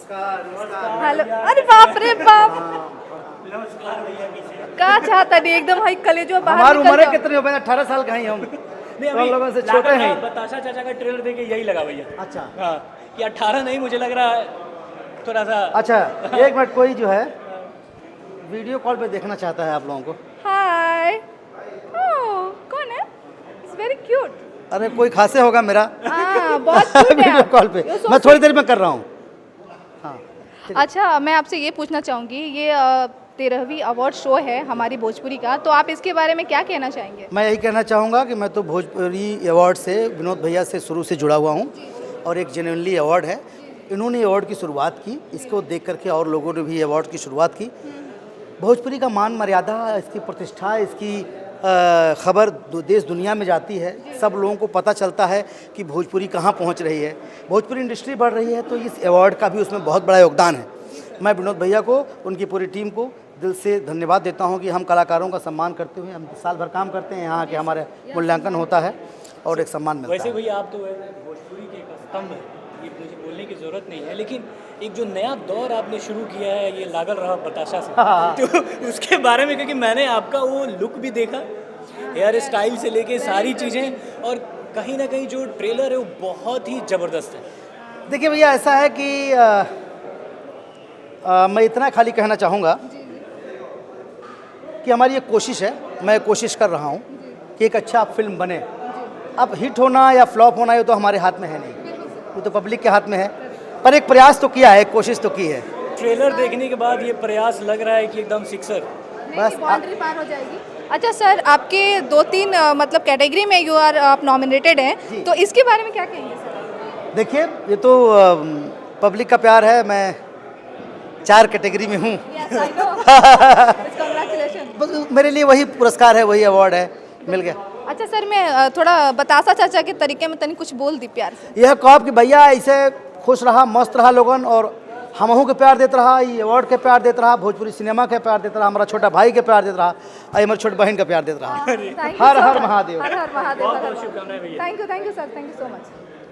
Hello, अरे बाप रे बाप, का चाहता नहीं एकदम हाई कलेजो बाहर हमारी निकल उम्र जाओ। कितनी हो गई? 18 साल का ही हम। नहीं, तो अभी लोगों से छोटे हैं। बताशा चाचा का ट्रेलर देख के यही लगा भैया। अच्छा हाँ, कि 18 नहीं, मुझे लग रहा है थोड़ा सा। अच्छा, एक मिनट, कोई जो है वीडियो कॉल पे देखना चाहता है आप लोगों को। हाय, ओह, कौन है? It's very cute. अरे कोई खासे होगा मेरा। हाँ, बहुत क्यूट है वीडियो आप। कॉल पे You're so मैं थोड़ी देर में कर रहा हूँ। हाँ, अच्छा, मैं आपसे ये पूछना चाहूँगी, ये 13वीं अवार्ड शो है हमारी भोजपुरी का, तो आप इसके बारे में क्या कहना चाहेंगे? मैं यही कहना चाहूँगा कि मैं तो भोजपुरी अवार्ड से विनोद भैया से शुरू से जुड़ा हुआ हूँ और एक जेन्युइनली अवार्ड है। इन्होंने अवार्ड की शुरुआत की, इसको देख करके और लोगों ने भी अवार्ड की शुरुआत की। भोजपुरी का मान मर्यादा, इसकी प्रतिष्ठा, इसकी खबर देश दुनिया में जाती है। सब लोगों को पता चलता है कि भोजपुरी कहाँ पहुँच रही है, भोजपुरी इंडस्ट्री बढ़ रही है, तो इस अवार्ड का भी उसमें बहुत बड़ा योगदान है। मैं विनोद भैया को, उनकी पूरी टीम को दिल से धन्यवाद देता हूं कि हम कलाकारों का सम्मान करते हुए हम साल भर काम करते हैं, यहाँ के हमारे मूल्यांकन होता है और एक सम्मान मिलता वैसे है। भैया आप तो भोजपुरी के एक स्तंभ है, ये मुझे बोलने की ज़रूरत नहीं है, लेकिन एक जो नया दौर आपने शुरू किया है, ये लागल रहा बताशा से, तो उसके बारे में, क्योंकि मैंने आपका वो लुक भी देखा, हेयर स्टाइल से लेके सारी चीज़ें, और कहीं ना कहीं जो ट्रेलर है वो बहुत ही ज़बरदस्त है। देखिए भैया, ऐसा है कि मैं इतना खाली कहना चाहूँगा कि हमारी एक कोशिश है, मैं कोशिश कर रहा हूँ कि एक अच्छा फिल्म बने। अब हिट होना या फ्लॉप होना ये तो हमारे हाथ में है नहीं, ये तो पब्लिक के हाथ में है, पर एक प्रयास तो किया है, एक कोशिश तो की है। ट्रेलर देखने के बाद ये प्रयास लग रहा है कि एकदम सिक्सर। बस बाउंड्री पार हो जाएगी। अच्छा सर, आपके 2-3 मतलब कैटेगरी में आप नॉमिनेटेड हैं, तो इसके बारे में क्या कहेंगे सर? देखिए, ये तो पब्लिक का प्यार है, मैं 4 कैटेगरी में हूँ। बस मेरे लिए वही पुरस्कार है, वही अवार्ड है, मिल गया। अच्छा सर, मैं थोड़ा बतासा चाचा के तरीके में तनी कुछ बोल दी प्यार से। यह कहो कि भैया ऐसे खुश रहा, मस्त रहा लोगन, और हमहू के प्यार देता रहा, ये अवार्ड के प्यार देता रहा, भोजपुरी सिनेमा के प्यार देता रहा, हमारा छोटा भाई के प्यार देता रहा, और हमारी छोटी बहन का प्यार देता रहा। हर हर महादेव। हर हर महादेव। बहुत बहुत शुभकामनाएं भैया। Thank you sir, thank you so much.